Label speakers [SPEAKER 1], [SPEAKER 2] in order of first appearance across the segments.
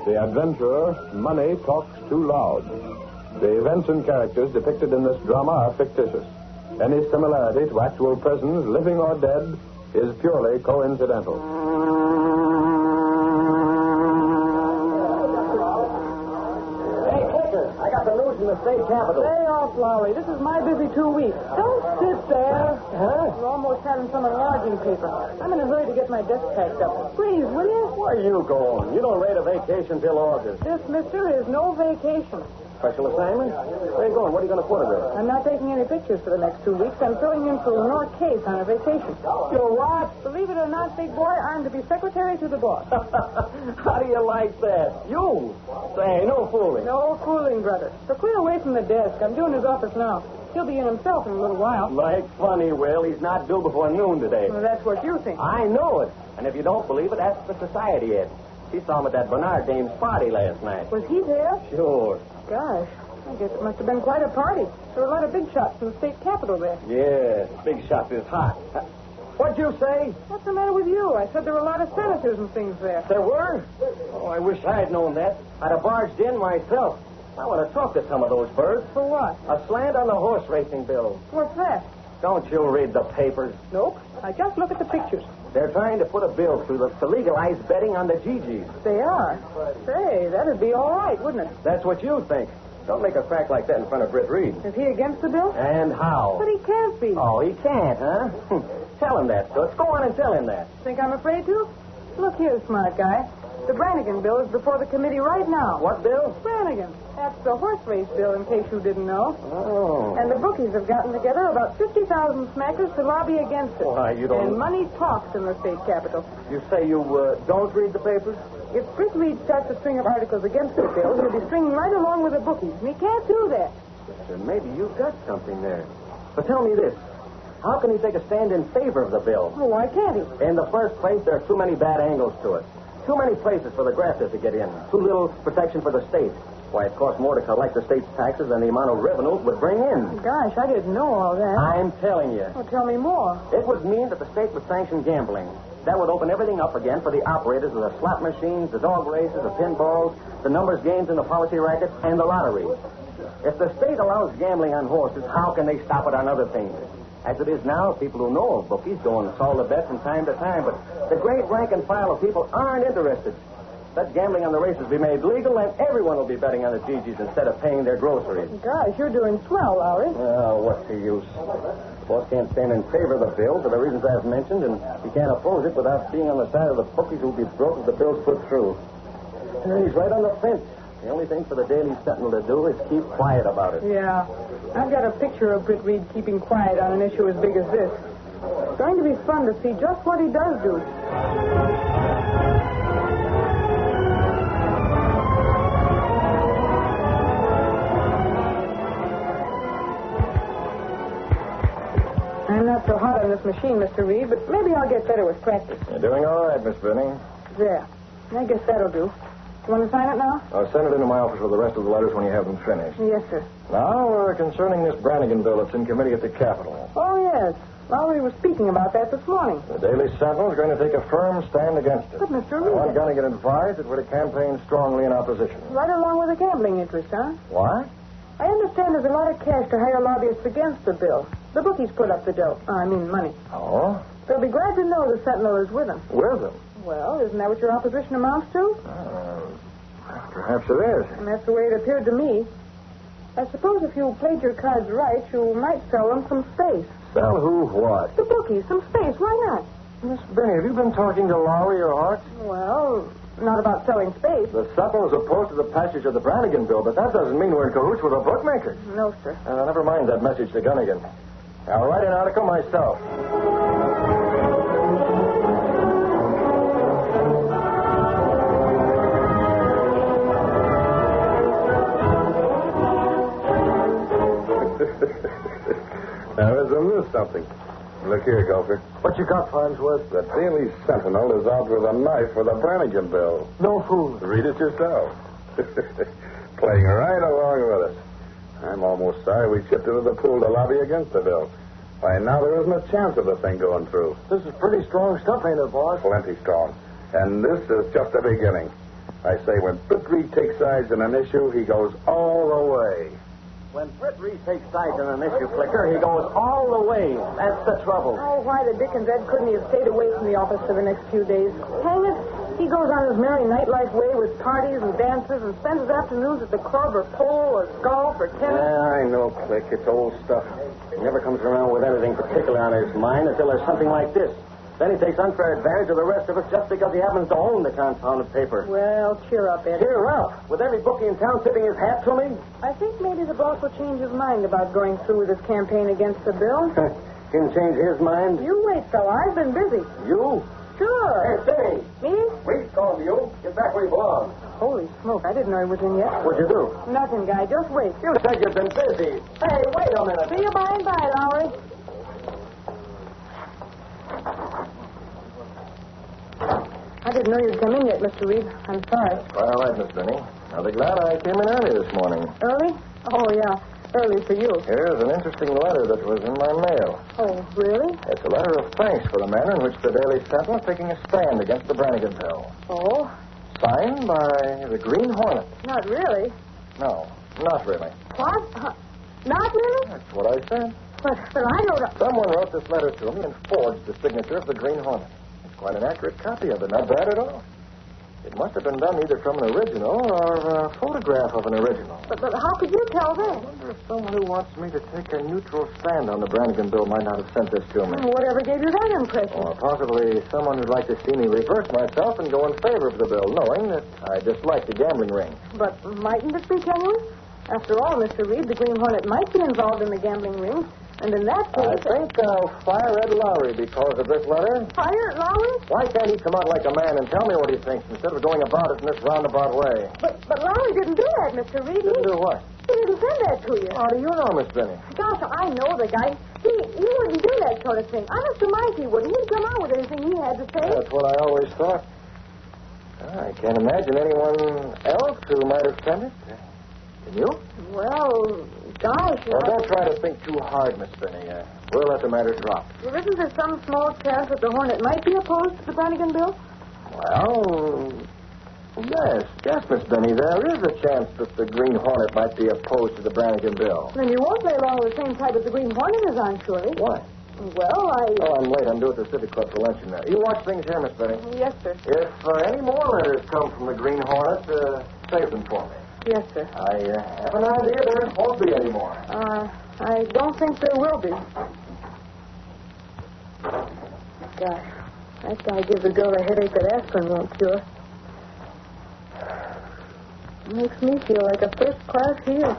[SPEAKER 1] The adventurer, Money Talks Too Loud. The events and characters depicted in this drama are fictitious. Any similarity to actual persons, living or dead, is purely coincidental.
[SPEAKER 2] Hey, Clicker, I got the news from the state capitol.
[SPEAKER 3] Stay off, Lowry. This is my busy 2 weeks. Don't sit there.
[SPEAKER 2] Huh?
[SPEAKER 3] You're almost having some enlarging paper. I'm in a hurry to get my desk packed up. Please, will you?
[SPEAKER 2] Where are you going? You don't rate a vacation till August.
[SPEAKER 3] This, mister, is no vacation.
[SPEAKER 2] Special assignment? Where are you going? What are you going to put it there?
[SPEAKER 3] I'm not taking any pictures for the next 2 weeks. I'm filling in for Lenore Case on a vacation.
[SPEAKER 2] You what?
[SPEAKER 3] Believe it or not, big boy, I'm to be secretary to the boss.
[SPEAKER 2] How do you like that? You? Say, no fooling.
[SPEAKER 3] No fooling, brother. So clear away from the desk. I'm doing his office now. He'll be in himself in a little while.
[SPEAKER 2] Like funny, Will. He's not due before noon today.
[SPEAKER 3] Well, that's what you think.
[SPEAKER 2] I know it. And if you don't believe it, ask the society head. She saw him at that Bernard dame's party last night.
[SPEAKER 3] Was he there?
[SPEAKER 2] Sure.
[SPEAKER 3] Gosh, I guess it must have been quite a party. There were a lot of big shots in the state capitol there.
[SPEAKER 2] Yeah, big shot is hot. What'd you say?
[SPEAKER 3] What's the matter with you? I said there were a lot of senators and things there.
[SPEAKER 2] There were? Oh, I wish I'd known that. I'd have barged in myself. I want to talk to some of those birds.
[SPEAKER 3] For what?
[SPEAKER 2] A slant on the horse racing bill.
[SPEAKER 3] What's that?
[SPEAKER 2] Don't you read the papers?
[SPEAKER 3] Nope. I just look at the pictures.
[SPEAKER 2] They're trying to put a bill through to legalize betting on the GGs.
[SPEAKER 3] They are. Say, that'd be all right, wouldn't it?
[SPEAKER 2] That's what you think. Don't make a crack like that in front of Britt Reid.
[SPEAKER 3] Is he against the bill?
[SPEAKER 2] And how?
[SPEAKER 3] But he can't be.
[SPEAKER 2] Oh, he can't, huh? Tell him that, Toots. Go on and tell him that.
[SPEAKER 3] Think I'm afraid to? Look here, smart guy. The Brannigan bill is before the committee right now.
[SPEAKER 2] What bill?
[SPEAKER 3] Brannigan. That's the horse race bill, in case you didn't know.
[SPEAKER 2] Oh.
[SPEAKER 3] And the bookies have gotten together about 50,000 smackers to lobby against it.
[SPEAKER 2] Why, you don't...
[SPEAKER 3] And money talks in the state capitol.
[SPEAKER 2] You say you don't read the papers?
[SPEAKER 3] If Britt Reid starts a string of articles against the bill, he'll be stringing right along with the bookies, and he can't do that.
[SPEAKER 2] Then maybe you've got something there. But tell me this. How can he take a stand in favor of the bill?
[SPEAKER 3] Well, why can't he?
[SPEAKER 2] In the first place, there are too many bad angles to it. Too many places for the grafters to get in. Too little protection for the state. Why, it costs more to collect the state's taxes than the amount of revenue it would bring in.
[SPEAKER 3] Gosh, I didn't know all that.
[SPEAKER 2] I'm telling you.
[SPEAKER 3] Well, tell me more.
[SPEAKER 2] It would mean that the state would sanction gambling. That would open everything up again for the operators of the slot machines, the dog races, the pinballs, the numbers games in the policy rackets, and the lottery. If the state allows gambling on horses, how can they stop it on other things? As it is now, people who know of bookies go and solve the bets from time to time, but the great rank and file of people aren't interested. Let gambling on the races be made legal, and everyone will be betting on the GGs instead of paying their groceries.
[SPEAKER 3] Gosh, you're doing swell, Lowry.
[SPEAKER 2] Oh, what's the use? The boss can't stand in favor of the bill for the reasons I've mentioned, and he can't oppose it without being on the side of the bookies who'll be broke if the bill's put through. He's right on the fence. The only thing for the Daily Sentinel to do is keep quiet about it.
[SPEAKER 3] Yeah. I've got a picture of Britt Reid keeping quiet on an issue as big as this. It's going to be fun to see just what he does do. I'm not so hot on this machine, Mr. Reid, but maybe I'll get better with practice.
[SPEAKER 1] You're doing all right, Miss Benning.
[SPEAKER 3] There. I guess that'll do. You want to sign it now?
[SPEAKER 1] I'll send it into my office with the rest of the letters when you have them finished.
[SPEAKER 3] Yes, sir.
[SPEAKER 1] Now, concerning this Brannigan bill that's in committee at the Capitol.
[SPEAKER 3] Oh, yes. Lowry was speaking about that this morning.
[SPEAKER 1] The Daily Sentinel is going to take a firm stand against it.
[SPEAKER 3] But, Mr.
[SPEAKER 1] I want
[SPEAKER 3] Reid...
[SPEAKER 1] Gunnigan advised that we're to campaign strongly in opposition.
[SPEAKER 3] Right along with the gambling interest, huh?
[SPEAKER 1] Why?
[SPEAKER 3] I understand there's a lot of cash to hire lobbyists against the bill. The bookies put up the dough. Money.
[SPEAKER 1] Oh?
[SPEAKER 3] They'll be glad to know the Sentinel is with them.
[SPEAKER 1] With them?
[SPEAKER 3] Well, isn't that what your opposition amounts to?
[SPEAKER 1] Perhaps it is.
[SPEAKER 3] And that's the way it appeared to me. I suppose if you played your cards right, you might sell them some space.
[SPEAKER 1] Sell who what?
[SPEAKER 3] The bookies, some space. Why not?
[SPEAKER 1] Miss Benny, have you been talking to Lowry or Hart?
[SPEAKER 3] Well, not about selling space.
[SPEAKER 1] The Sentinel is opposed to the passage of the Brannigan bill, but that doesn't mean we're in cahoots with the bookmakers.
[SPEAKER 3] No, sir.
[SPEAKER 1] Never mind that message to Gunnigan. I'll write an article myself.
[SPEAKER 4] Now, there's a little something. Look here, Gopher.
[SPEAKER 1] What you got, Farnsworth?
[SPEAKER 4] The Daily Sentinel is out with a knife for the Brannigan bill.
[SPEAKER 1] No fool.
[SPEAKER 4] Read it yourself. Playing right along with us. I'm almost sorry we chipped into the pool to lobby against the bill. Why, now there isn't a chance of the thing going through.
[SPEAKER 1] This is pretty strong stuff, ain't it, boss?
[SPEAKER 4] Plenty strong. And this is just the beginning. I say when Britt Reid takes sides in an issue, he goes all the way.
[SPEAKER 2] When Britt Reid takes sides in an issue, Flicker, he goes all the way. That's the trouble.
[SPEAKER 3] Oh, why the dickens Ed couldn't he have stayed away from the office for the next few days? Hang it. He goes on his merry nightlife way with parties and dances and spends his afternoons at the club or polo or golf or tennis.
[SPEAKER 2] Yeah, I know, Click. It's old stuff. He never comes around with anything particular on his mind until there's something like this. Then he takes unfair advantage of the rest of us just because he happens to own the confounded paper.
[SPEAKER 3] Well, cheer up, Ed.
[SPEAKER 2] Cheer up. With every bookie in town tipping his hat to me?
[SPEAKER 3] I think maybe the boss will change his mind about going through with his campaign against the bill.
[SPEAKER 2] Can change his mind?
[SPEAKER 3] You wait, fella. I've been busy.
[SPEAKER 2] You?
[SPEAKER 3] Sure.
[SPEAKER 2] Hey, Stay.
[SPEAKER 3] Me?
[SPEAKER 2] Wait, call you. Get back where you belong.
[SPEAKER 3] Holy smoke, I didn't know he was in yet.
[SPEAKER 2] What'd you do?
[SPEAKER 3] Nothing, guy. Just wait.
[SPEAKER 2] You said you'd been busy. Hey, wait a minute.
[SPEAKER 3] See you by and by, Lowry. I didn't know you'd come in yet, Mr. Reid. I'm sorry.
[SPEAKER 1] Quite all right, Miss Benny. I'll be glad I came in early this morning.
[SPEAKER 3] Early? Oh, yeah. Early for you.
[SPEAKER 1] Here's an interesting letter that was in my mail.
[SPEAKER 3] Oh, really?
[SPEAKER 1] It's a letter of thanks for the manner in which the Daily Sentinel is taking a stand against the Brannigan bill.
[SPEAKER 3] Oh?
[SPEAKER 1] Signed by the Green Hornet.
[SPEAKER 3] Not really.
[SPEAKER 1] No, not really.
[SPEAKER 3] What? Not really?
[SPEAKER 1] That's what I said.
[SPEAKER 3] But I don't...
[SPEAKER 1] Someone wrote this letter to me and forged the signature of the Green Hornet. It's quite an accurate copy of it. Not bad at all. It must have been done either from an original or a photograph of an original.
[SPEAKER 3] But how could you tell
[SPEAKER 1] I
[SPEAKER 3] that?
[SPEAKER 1] wonder if someone who wants me to take a neutral stand on the Brannigan bill might not have sent this to me.
[SPEAKER 3] Whatever gave you that impression?
[SPEAKER 1] Or possibly someone who'd like to see me reverse myself and go in favor of the bill, knowing that I dislike the gambling ring.
[SPEAKER 3] But mightn't it be genuine? After all, Mr. Reid, the Green Hornet might be involved in the gambling ring. And in that
[SPEAKER 1] I
[SPEAKER 3] case...
[SPEAKER 1] think I'll fire Ed Lowry because of this letter.
[SPEAKER 3] Fire Lowry?
[SPEAKER 1] Why can't he come out like a man and tell me what he thinks instead of going about it in this roundabout way?
[SPEAKER 3] But Lowry didn't do that, Mr. Reid.
[SPEAKER 1] Didn't do what?
[SPEAKER 3] He didn't send that to you.
[SPEAKER 1] How do you know, Miss Benny?
[SPEAKER 3] Gosh, I know the guy. He wouldn't do that sort of thing. Honest to mind, he wouldn't. He'd come out with anything he had to say.
[SPEAKER 1] That's what I always thought. I can't imagine anyone else who might have sent it. Can you?
[SPEAKER 3] Well, gosh.
[SPEAKER 1] Well, don't try to think too hard, Miss Benny. We'll let the matter drop.
[SPEAKER 3] Well, isn't there some small chance that the Hornet might be opposed to the Brannigan bill?
[SPEAKER 1] Well, yes, Miss Benny. There is a chance that the Green Hornet might be opposed to the Brannigan bill.
[SPEAKER 3] Then you won't play along with the same side that the Green Hornet is on, surely.
[SPEAKER 1] Why?
[SPEAKER 3] Well,
[SPEAKER 1] Oh, I'm late. I'm due at the Civic Club for luncheon now. You watch things here, Miss Benny.
[SPEAKER 3] Yes, sir.
[SPEAKER 1] If any more letters come from the Green Hornet, save them for me.
[SPEAKER 3] Yes, sir.
[SPEAKER 1] I have an idea there won't be any more.
[SPEAKER 3] I don't think there will be. Gosh, that guy gives a girl a headache that aspirin won't cure. Makes me feel like a first-class heel.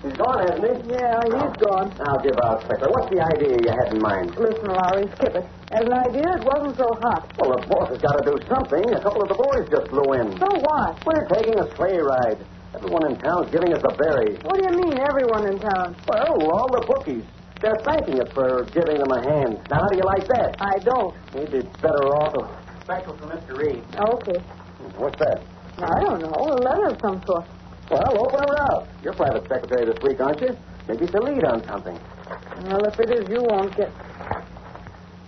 [SPEAKER 2] He's gone, hasn't he?
[SPEAKER 3] Yeah, he's gone.
[SPEAKER 2] Now give out, Flicker. What's the idea you had in mind?
[SPEAKER 3] Listen, Lowry, skip it. As an idea, it wasn't so hot.
[SPEAKER 2] Well, the boss has got to do something. A couple of the boys just flew in.
[SPEAKER 3] So what?
[SPEAKER 2] We're taking a sleigh ride. Everyone in town's giving us a berry.
[SPEAKER 3] What do you mean, everyone in town?
[SPEAKER 2] Well, all the bookies. They're thanking us for giving them a hand. Now, how do you like that?
[SPEAKER 3] I don't.
[SPEAKER 2] Maybe it's better off. Special for Mr. Reid.
[SPEAKER 3] Okay.
[SPEAKER 2] What's that?
[SPEAKER 3] I don't know. A letter of some sort.
[SPEAKER 2] Well, open her up. You're private secretary this week, aren't you? Maybe it's a lead on something.
[SPEAKER 3] Well, if it is, you won't get...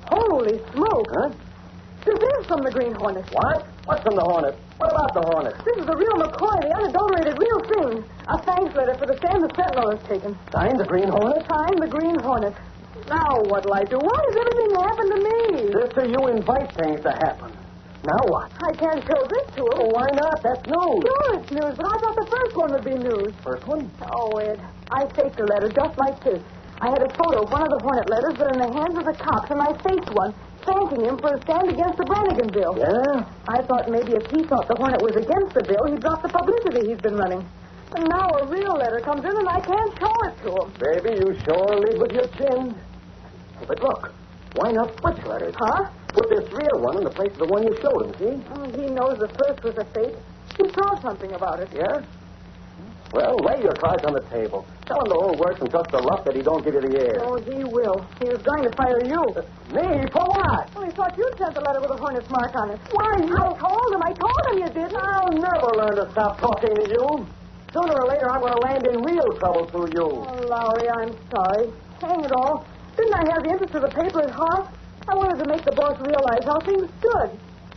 [SPEAKER 3] Holy smoke.
[SPEAKER 2] Huh?
[SPEAKER 3] This is from the Green Hornet.
[SPEAKER 2] What? What's from the Hornet? What about the Hornet?
[SPEAKER 3] This is the real McCoy, the unadulterated real thing. A thanks letter for the stand the Sentinel has taken.
[SPEAKER 2] Signed the Green Hornet?
[SPEAKER 3] Signed the Green Hornet. Now, what'll I do? Why does everything happen to me?
[SPEAKER 2] Sister, you invite things to happen. Now what?
[SPEAKER 3] I can't show this to him.
[SPEAKER 2] Well, why not? That's news.
[SPEAKER 3] Sure, it's news, but I thought the first one would be news.
[SPEAKER 2] First one?
[SPEAKER 3] Oh, Ed, I faked a letter just like this. I had a photo of one of the Hornet letters, but in the hands of the cops, and I faked one, thanking him for his stand against the Brannigan bill.
[SPEAKER 2] Yeah?
[SPEAKER 3] I thought maybe if he thought the Hornet was against the bill, he'd drop the publicity he's been running. And now a real letter comes in, and I can't show it to him.
[SPEAKER 2] Baby, you sure lead with your chin. But look, why not switch letters?
[SPEAKER 3] Huh?
[SPEAKER 2] Put this real one in the place of the one you showed him, see?
[SPEAKER 3] Oh, he knows the first was a fake. He saw something about it.
[SPEAKER 2] Yeah? Well, lay your cards on the table. Tell him the whole works and trust the luck that he don't give you the air.
[SPEAKER 3] Oh, he will. He was going to fire you.
[SPEAKER 2] Me? For what?
[SPEAKER 3] Well, he thought you'd sent the letter with a Hornet's mark on it. Why, I told him you didn't.
[SPEAKER 2] I'll never learn to stop talking to you. Sooner or later, I'm going to land in real trouble through you.
[SPEAKER 3] Oh, Lowry, I'm sorry. Hang it all. Didn't I have the interest of the paper at heart? I wanted to make the boss realize how things stood.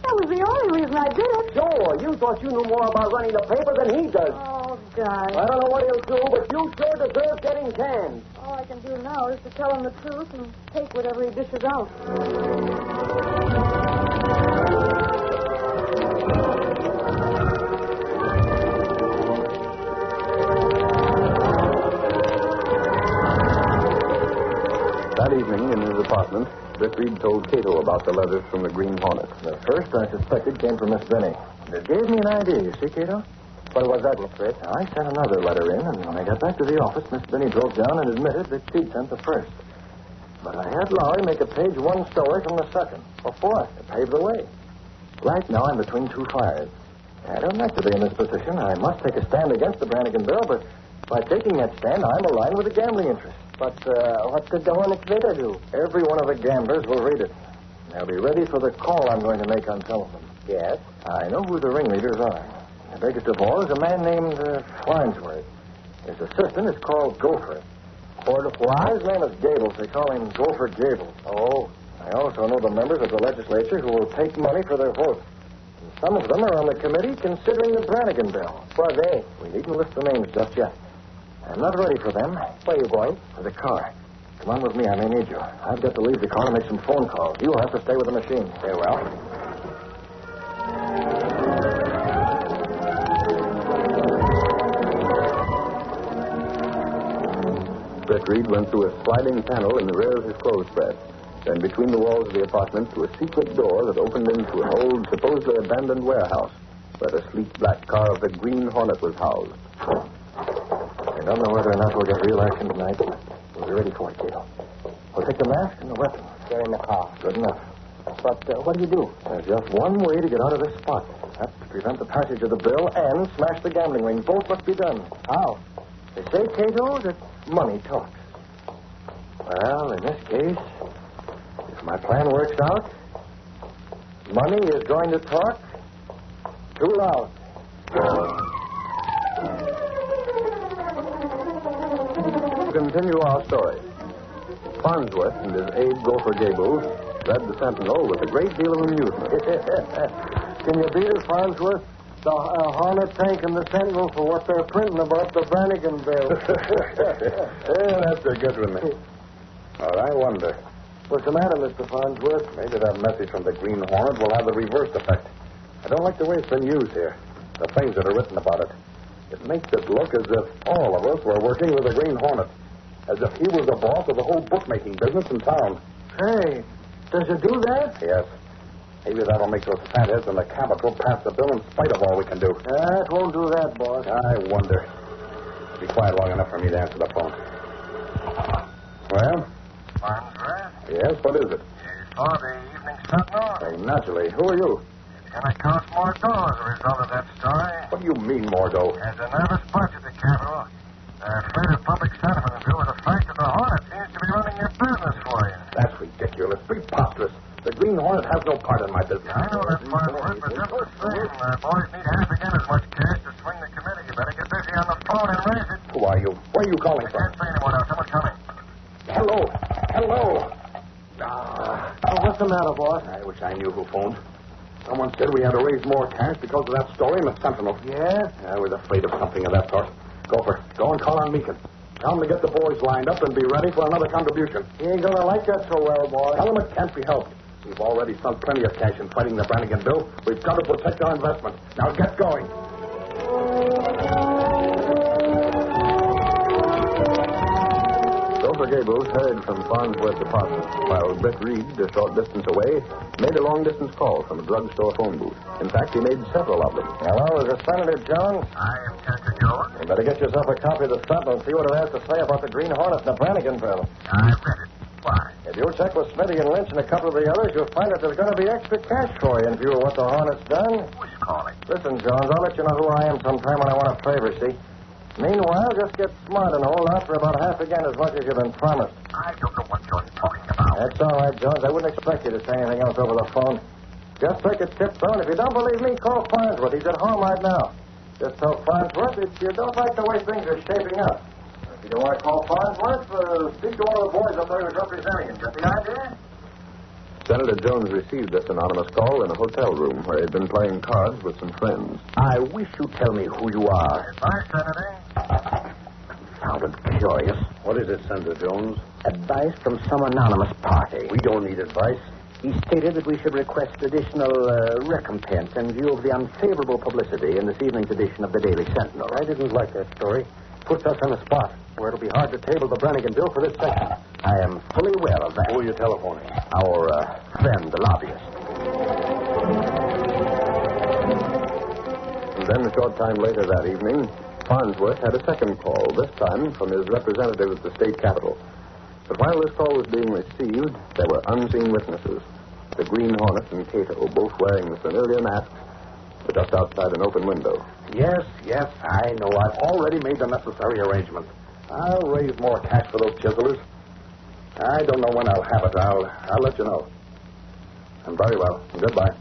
[SPEAKER 3] That was the only reason I did it.
[SPEAKER 2] Sure, you thought you knew more about running the paper than he does.
[SPEAKER 3] Oh, guys.
[SPEAKER 2] I don't know what he'll do, but you sure deserve getting canned.
[SPEAKER 3] All I can do now is to tell him the truth and take whatever he dishes out.
[SPEAKER 1] That evening, in his apartment, Britt Reid told Kato about the letters from the Green Hornet.
[SPEAKER 2] The first I suspected came from Miss Benny. It gave me an idea, you see, Kato? What was that, Miss Britt? I sent another letter in, and when I got back to the office, Miss Benny broke down and admitted that she sent the first. But I had Lowry make a page one story from the second. What for? To pave the way. Right now, I'm between two fires. I don't like to be in this position. I must take a stand against the Brannigan bill, but by taking that stand, I'm aligned with the gambling interest. But what could the Hornet Valet do? Every one of the gamblers will read it. They'll be ready for the call I'm going to make on telephone. Yes? I know who the ringleaders are. The biggest of all is a man named Farnsworth. His assistant is called Gopher. His name is Gables. They call him Gopher Gables. Oh. I also know the members of the legislature who will take money for their votes. And some of them are on the committee considering the Brannigan bill. Who are they? We needn't list the names just yet. I'm not ready for them. Where are you going? For the car. Come on with me. I may need you. I've got to leave the car to make some phone calls. You'll have to stay with the machine. Very well.
[SPEAKER 1] Britt Reid went through a sliding panel in the rear of his clothes press, then between the walls of the apartment to a secret door that opened into an old, supposedly abandoned warehouse where the sleek black car of the Green Hornet was housed.
[SPEAKER 2] I don't know whether or not we'll get real action tonight. We'll be ready for it, Kato. We'll take the mask and the weapon. They're in the car. Good enough. But what do you do? There's just one way to get out of this spot. That's to prevent the passage of the bill and smash the gambling ring. Both must be done. How? They say, Kato, that money talks. Well, in this case, if my plan works out, money is going to talk too loud.
[SPEAKER 1] To continue our story, Farnsworth and his aide Gopher Gables read the Sentinel with a great deal of amusement.
[SPEAKER 2] Can you beat it, Farnsworth? The Hornet thanking the Sentinel for what they're printing about the Brannigan bill.
[SPEAKER 4] Yeah, that's a good one. Well, I wonder.
[SPEAKER 2] What's the matter, Mr. Farnsworth?
[SPEAKER 4] Maybe that message from the Green Hornet will have the reverse effect. I don't like the way it's been used here. The things that are written about it. It makes it look as if all of us were working with the Green Hornet. As if he was the boss of the whole bookmaking business in town.
[SPEAKER 2] Hey, does it do that?
[SPEAKER 4] Yes. Maybe that'll make those fatheads in the Capitol pass the bill in spite of all we can do.
[SPEAKER 2] It won't do that, boss.
[SPEAKER 4] I wonder. Be quiet long enough for me to answer the phone. Well?
[SPEAKER 5] Farnsworth?
[SPEAKER 4] Yes, what is it?
[SPEAKER 5] You saw the Evening Sentinel?
[SPEAKER 4] Hey, naturally. Who are you?
[SPEAKER 5] It's going to cost more dough as a result of that story.
[SPEAKER 4] What do you mean, more dough?
[SPEAKER 5] There's a nervous bunch at the Capitol. They're afraid of public sentiment due to the fact that the Hornet seems to be running your business for you.
[SPEAKER 4] That's ridiculous. Preposterous. The Green Hornet has no part in my business.
[SPEAKER 5] I know that, Farnsworth, but just the same, boys need half again as much cash to swing the committee. You better get busy on the phone and raise it.
[SPEAKER 4] Who are you? Where are you calling
[SPEAKER 5] I
[SPEAKER 4] from?
[SPEAKER 5] can't say anymore now. Someone's coming.
[SPEAKER 4] Hello. Hello.
[SPEAKER 2] What's the matter, boss?
[SPEAKER 4] I wish I knew who phoned. Someone said we had to raise more cash because of that story in the Sentinel.
[SPEAKER 2] Yeah?
[SPEAKER 4] I was afraid of something of that sort. Gopher, go and call on Meekin. Tell him to get the boys lined up and be ready for another contribution.
[SPEAKER 2] He ain't gonna like that so well, boss.
[SPEAKER 4] Tell him it can't be helped. We've already sunk plenty of cash in fighting the Brannigan bill. We've got to protect our investment. Now get going.
[SPEAKER 1] Gopher Gables hurried from Farnsworth's apartment, while Britt Reid, a short distance away, made a long-distance call from a drugstore phone booth. In fact, he made several of them.
[SPEAKER 2] Hello, is it Senator Jones?
[SPEAKER 5] I am Senator Jones.
[SPEAKER 2] You better get yourself a copy of the Sentinel and see what it has to say about the Green Hornet and the Brannigan bill.
[SPEAKER 5] I've read it. Why?
[SPEAKER 2] If you'll check with Smitty and Lynch and a couple of the others, you'll find that there's going to be extra cash for you in view of what the Hornet's done.
[SPEAKER 5] Who's calling?
[SPEAKER 2] Listen, Jones, I'll let you know who I am sometime when I want a favor, see? Meanwhile, just get smart and hold out for about half again as much as you've been promised.
[SPEAKER 5] I don't know what you're talking about.
[SPEAKER 2] That's all right, Jones. I wouldn't expect you to say anything else over the phone. Just take a tip, though, and if you don't believe me, call Farnsworth. He's at home right now. Just tell Farnsworth that you don't like the way things are shaping up. If you don't want to call Farnsworth, speak to one of the boys up there who's representing him. Get the idea?
[SPEAKER 1] Senator Jones received this anonymous call in a hotel room where he'd been playing cards with some friends.
[SPEAKER 6] I wish you'd tell me who you are.
[SPEAKER 5] Bye, Senator.
[SPEAKER 6] Sounded curious.
[SPEAKER 4] What is it, Senator Jones?
[SPEAKER 6] Advice from some anonymous party.
[SPEAKER 4] We don't need advice.
[SPEAKER 6] He stated that we should request additional recompense in view of the unfavorable publicity in this evening's edition of the Daily Sentinel.
[SPEAKER 4] I didn't like that story. Puts us on a spot where it'll be hard to table the Brannigan bill for this section.
[SPEAKER 6] I am fully aware of that.
[SPEAKER 4] Who are you telephoning?
[SPEAKER 6] Our friend, the lobbyist.
[SPEAKER 1] And then a short time later that evening, Farnsworth had a second call, this time from his representative at the state capitol. But while this call was being received, there were unseen witnesses. The Green Hornet and Kato, both wearing the familiar masks, were just outside an open window.
[SPEAKER 4] Yes, I know. I've already made the necessary arrangements. I'll raise more cash for those chiselers. I don't know when I'll have it. I'll let you know. And very well. Goodbye.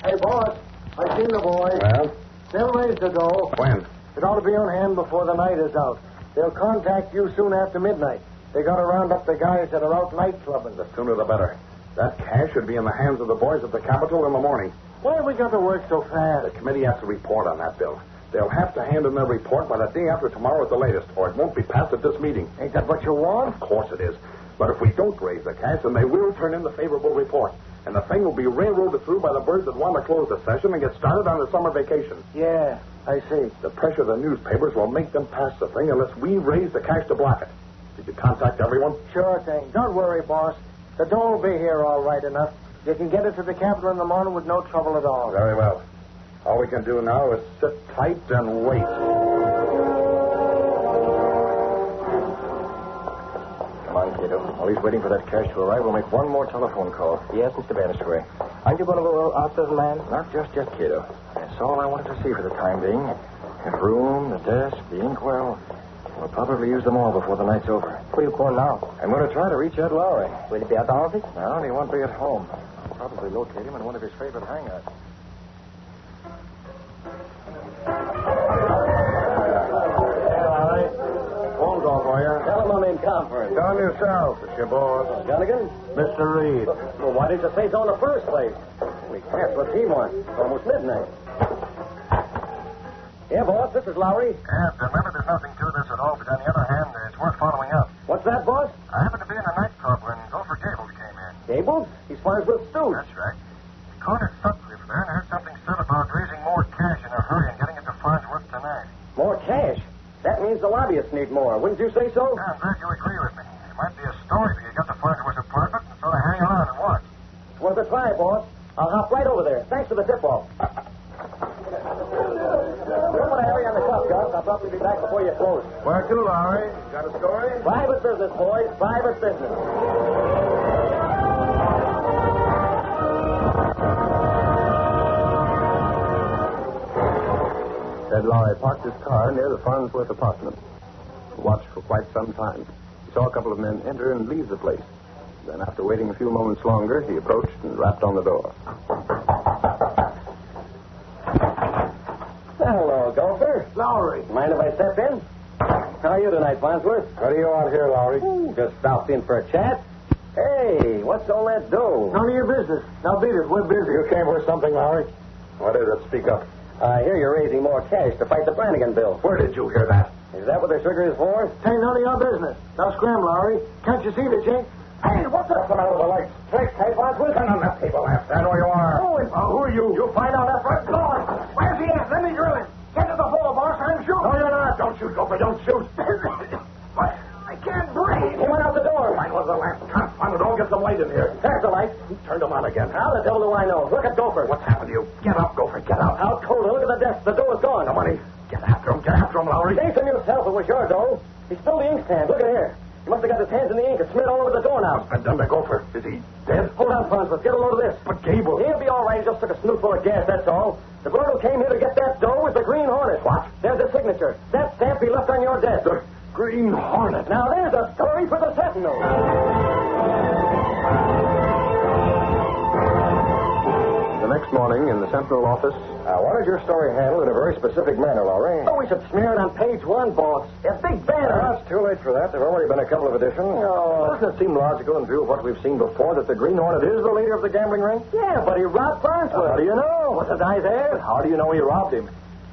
[SPEAKER 7] Hey, boss. I seen the boys.
[SPEAKER 4] Well?
[SPEAKER 7] They'll raise the dough.
[SPEAKER 4] When?
[SPEAKER 7] It ought to be on hand before the night is out. They'll contact you soon after midnight. They got to round up the guys that are out night clubbing.
[SPEAKER 4] The sooner the better. That cash should be in the hands of the boys at the Capitol in the morning.
[SPEAKER 7] Why have we got to work so fast?
[SPEAKER 4] The committee has to report on that bill. They'll have to hand in their report by the day after tomorrow at the latest, or it won't be passed at this meeting.
[SPEAKER 7] Ain't that what you want?
[SPEAKER 4] Of course it is. But if we don't raise the cash, then they will turn in the favorable report. And the thing will be railroaded through by the birds that want to close the session and get started on the summer vacation.
[SPEAKER 7] Yeah, I see.
[SPEAKER 4] The pressure of the newspapers will make them pass the thing unless we raise the cash to block it. Did you contact everyone?
[SPEAKER 7] Sure thing. Don't worry, boss. The dough will be here all right enough. You can get it to the Capitol in the morning with no trouble at all.
[SPEAKER 4] Very well. All we can do now is sit tight and wait.
[SPEAKER 2] Come on, Kato. While he's waiting for that cash to arrive, we'll make one more telephone call. Yes, Mr. Bannister. Aren't you going to go out to the land? Not just yet, Kato. That's all I wanted to see for the time being. The room, the desk, the inkwell. We'll probably use them all before the night's over. What are you calling now? I'm going to try to reach Ed Lowry.
[SPEAKER 3] Will he be at the office?
[SPEAKER 2] No, he won't be at home. I'll probably locate him in one of his favorite hangouts.
[SPEAKER 7] Phone call for you.
[SPEAKER 2] Tell him I'm in conference.
[SPEAKER 7] Tell him yourself. It's your boss.
[SPEAKER 2] Gunnigan?
[SPEAKER 7] Mr. Reid.
[SPEAKER 2] Well, why didn't you say so in the first place? We can't. What's he want? It's almost midnight. Yeah, boss, this is Lowry.
[SPEAKER 5] And remember, there's nothing to this at all, but on the other hand, it's worth following up.
[SPEAKER 2] What's that, boss?
[SPEAKER 5] I happened to be in a nightclub when Gopher Gables came in.
[SPEAKER 2] Gables? He's Farnsworth's stooge.
[SPEAKER 5] That's right. He cornered Sutcliffe there and heard something said about raising more cash in a hurry and getting it to Farnsworth tonight.
[SPEAKER 2] More cash? That means the lobbyists need more. Wouldn't you say so?
[SPEAKER 5] Yeah, I'm glad you agree with me. It might be a story till you get to Farnsworth's apartment and sort of hang around and watch.
[SPEAKER 2] It's worth a try, boss. I'll hop right over there. Thanks for the tip-off. Don't want to hurry on the cuff, Gus. I'll probably be back before you close.
[SPEAKER 7] Where to, Lowry? Got a story?
[SPEAKER 2] Private business, boys. Private business.
[SPEAKER 1] Ed Lowry parked his car near the Farnsworth apartment. He watched for quite some time. He saw a couple of men enter and leave the place. Then, after waiting a few moments longer, he approached and rapped on the door.
[SPEAKER 2] Hello, Gopher.
[SPEAKER 7] Lowry.
[SPEAKER 2] Mind if I step in? How are you tonight, Farnsworth?
[SPEAKER 4] What do you want here, Lowry?
[SPEAKER 2] Just stopped in for a chat. Hey, what's all that dough?
[SPEAKER 7] None of your business. Now beat it. We're busy.
[SPEAKER 4] You came for something, Lowry? What is it? Speak up.
[SPEAKER 2] I hear you're raising more cash to fight the Brannigan bill.
[SPEAKER 4] Where did you hear that?
[SPEAKER 2] Is that what the sugar is for?
[SPEAKER 7] Ain't none of your business. Now scram, Lowry. Can't you see the chink?
[SPEAKER 4] Hey, what's the matter with the lights?
[SPEAKER 2] Tricks, hey, Farnsworth?
[SPEAKER 4] Turn on that table, laugh. Stand where you are.
[SPEAKER 2] Who are you? You'll find out after I'm gone.
[SPEAKER 7] Where's he at? Let me drill him. Get to the hole, boss. I'm shooting.
[SPEAKER 4] No, you're not. Don't shoot, Gopher. Don't shoot.
[SPEAKER 7] What? I can't breathe.
[SPEAKER 2] He went out the door.
[SPEAKER 4] Mine was the last. Confound it all. Get some light in here.
[SPEAKER 2] There's the light.
[SPEAKER 4] Who turned them on again?
[SPEAKER 2] How the devil do I know? Look at Gopher.
[SPEAKER 4] What's happened to you? Get up, Gopher. Get up.
[SPEAKER 2] How cold. Look at the desk. The dough is gone.
[SPEAKER 4] The money. Get after him. Get after him, Lowry.
[SPEAKER 2] Jason yourself. It was your dough. He spilled the inkstand. Look at here. He must have got his hands in the ink and smeared all over the door now.
[SPEAKER 4] What's been done to Gopher? Is he dead?
[SPEAKER 2] Hold on, Farnsworth. Get a load of this.
[SPEAKER 4] But Gable.
[SPEAKER 2] He'll be all right. He just took a snootful of gas, that's all. The girl who came here to get that dough was the Green Hornet.
[SPEAKER 4] What?
[SPEAKER 2] There's a signature. That stamp he left on your desk.
[SPEAKER 4] The Green Hornet.
[SPEAKER 2] Now, there's a story for the Sentinel.
[SPEAKER 1] The next morning, in the Sentinel office.
[SPEAKER 2] I wanted your story handled in a very specific manner, Lowry. Oh, we should smear it on page 1, boss. A big banner. It's too late for that. There have already been a couple of editions. Oh. Doesn't it seem logical in view of what we've seen before that the Green Hornet is the leader of the gambling ring? Yeah, but he robbed Farnsworth. How do you know? What's his eyes there? How do you know he robbed him?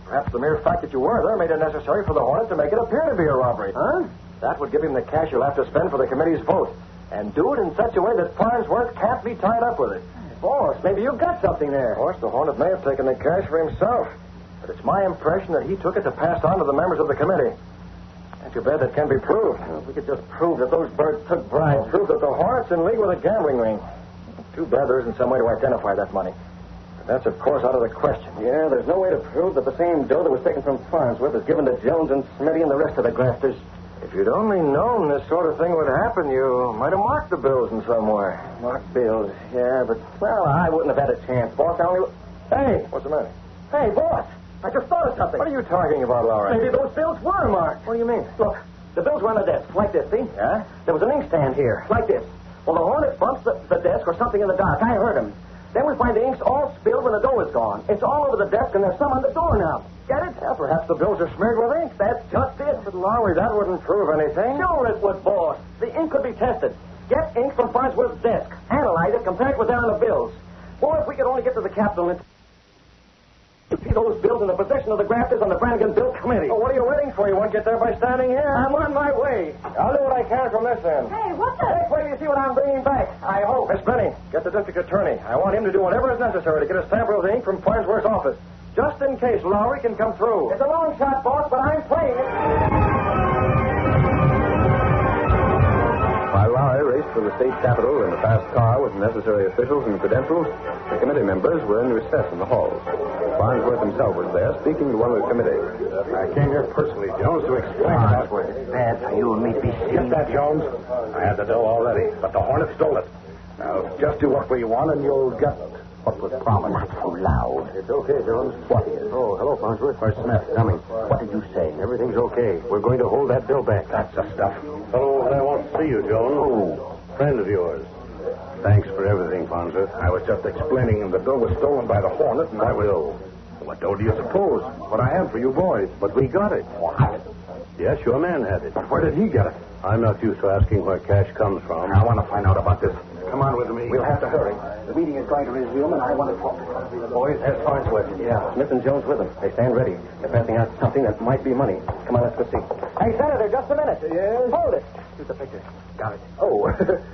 [SPEAKER 2] Perhaps the mere fact that you were there made it necessary for the Hornet to make it appear to be a robbery. Huh? That would give him the cash you'll have to spend for the committee's vote. And do it in such a way that Farnsworth can't be tied up with it. Boss, maybe you've got something there. Of course, the Hornet may have taken the cash for himself. But it's my impression that he took it to pass on to the members of the committee. Ain't too bad that can be proved. Well, if we could just prove that those birds took bribes. Prove that the Hornet's in league with a gambling ring. Too bad there isn't some way to identify that money. But that's, of course, out of the question. Yeah, there's no way to prove that the same dough that was taken from Farnsworth is given to Jones and Smitty and the rest of the grafters. If you'd only known this sort of thing would happen, you might have marked the bills in some way. Marked bills, yeah, but, well, I wouldn't have had a chance, boss. Hey! What's the matter? Hey, boss! I just thought of something. What are you talking about, Lowry? Maybe those bills were marked. What do you mean? Look, the bills were on the desk, like this, see? Yeah? There was an inkstand here, like this. Well, the Hornet bumps the desk or something in the dark. I heard him. Then we find the ink's all spilled when the dough is gone. It's all over the desk, and there's some on the doorknob. Get it? Yeah, perhaps the bills are smeared with ink. That's just it. But, Lowry, that wouldn't prove anything. Sure it would, boss. The ink could be tested. Get ink from Farnsworth's desk. Analyze it, compare it with that on the bills. Boy, if we could only get to the Capitol and see those bills in the possession of the grafters on the Brannigan Bill Committee. Oh, what are you waiting for? You won't get there by standing here. I'm on my way. I'll do what I can from this end.
[SPEAKER 3] Hey, what's that?
[SPEAKER 2] Next way you see what I'm bringing back. I hope. Miss Benny, get the district attorney. I want him to do whatever is necessary to get a sample of the ink from Farnsworth's office. Just in case Lowry can come through. It's a long shot, boss, but I'm playing it.
[SPEAKER 1] While Lowry raced for the state capitol in a fast car with necessary officials and credentials, the committee members were in recess in the halls. Farnsworth himself was there, speaking to one of the committee.
[SPEAKER 4] I came here personally, Jones, to explain
[SPEAKER 6] Farnsworth, it's bad for you and me to be seen.
[SPEAKER 4] Get that, Jones? I had the dough already, but the Hornet stole it. Now, just do what we want, and you'll get what was promised.
[SPEAKER 6] Not so loud.
[SPEAKER 4] It's okay, Jones.
[SPEAKER 6] What is?
[SPEAKER 4] Oh, hello, Farnsworth.
[SPEAKER 6] Where's Smith? Coming. What did you say?
[SPEAKER 4] Everything's okay. We're going to hold that bill back. That's the stuff. Fellow that I want to see you, Jones.
[SPEAKER 6] Oh.
[SPEAKER 4] Friend of yours. Thanks for everything, Farnsworth. I was just explaining the dough was stolen by the Hornet, and I will. What dough do you suppose? What I had for you boys. But we got it.
[SPEAKER 6] What?
[SPEAKER 4] Yes, your man had it. But where did he get it? I'm not used to asking where cash comes from. I want to find out about this. Come on with me.
[SPEAKER 2] We'll have to hurry. The meeting is going to resume, and I want to talk to the boys. There's Farnsworth. Yeah. Smith and Jones with them. They stand ready. They're passing out something that might be money. Come on, let's go see. Hey, Senator, just a minute. Yes? Hold it. Shoot the picture. Got it. Oh,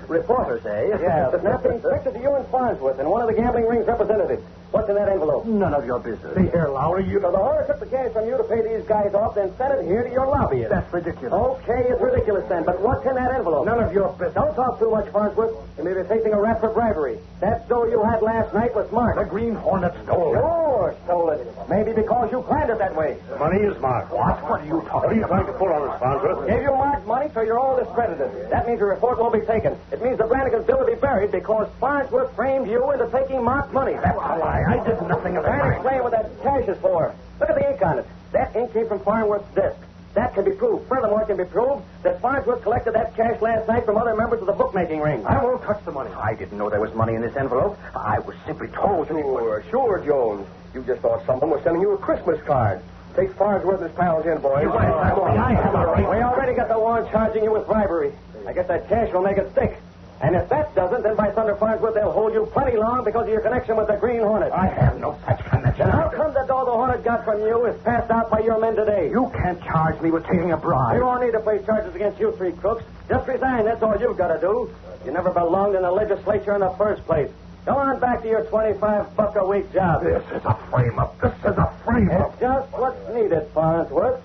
[SPEAKER 2] reporters, eh? Yeah. Now, inspected to you and Farnsworth and one of the gambling ring's representatives. What's in that envelope?
[SPEAKER 6] None of your business.
[SPEAKER 4] See here, Lowry, you...
[SPEAKER 2] So the Hornet took the cash from you to pay these guys off, then sent it here to your lobbyist.
[SPEAKER 6] That's ridiculous.
[SPEAKER 2] Okay, it's ridiculous then, but what's in that envelope?
[SPEAKER 4] None of your business.
[SPEAKER 2] Don't talk too much, Farnsworth. You may be facing a rap for bribery. That dough you had last night was marked.
[SPEAKER 4] The Green Hornet stole it.
[SPEAKER 2] Sure, stole it. Maybe because you planned it that way.
[SPEAKER 4] The money is marked.
[SPEAKER 6] What? What are you talking
[SPEAKER 4] What are you trying to pull on us, Farnsworth?
[SPEAKER 2] Gave you marked money, so you're all discredited. That means your report won't be taken. It means the Brannigan bill will be buried because Farnsworth framed you into taking marked money.
[SPEAKER 4] That's a lie. I did nothing of the
[SPEAKER 2] Can't
[SPEAKER 4] kind.
[SPEAKER 2] explain what that cash is for. Look at the ink on it. That ink came from Farnsworth's desk. That can be proved. Furthermore, it can be proved that Farnsworth collected that cash last night from other members of the bookmaking ring.
[SPEAKER 4] I won't touch the money.
[SPEAKER 6] I didn't know there was money in this envelope. I was simply told.
[SPEAKER 2] Sure, Jones. You just thought someone was sending you a Christmas card. Take Farnsworth and his pals in, boys.
[SPEAKER 6] I have a right.
[SPEAKER 2] We already got the warrant charging you with bribery. I guess that cash will make it stick. And if that doesn't, then by thunder, Farnsworth, they'll hold you plenty long because of your connection with the Green Hornet.
[SPEAKER 6] I have no such connection.
[SPEAKER 2] Then how come the dough the Hornet got from you is passed out by your men today?
[SPEAKER 6] You can't charge me with taking a bribe.
[SPEAKER 2] We won't need to place charges against you three crooks. Just resign, that's all you've got to do. You never belonged in the legislature in the first place. Go on back to your $25 a week job.
[SPEAKER 4] This is a frame-up. This is a frame-up.
[SPEAKER 2] It's just what's needed, Farnsworth.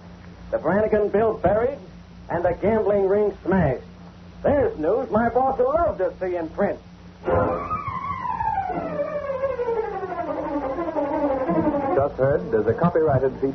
[SPEAKER 2] The Brannigan bill buried and the gambling ring smashed. There's news my boss will love to see in print.
[SPEAKER 1] Just heard is a copyrighted feature.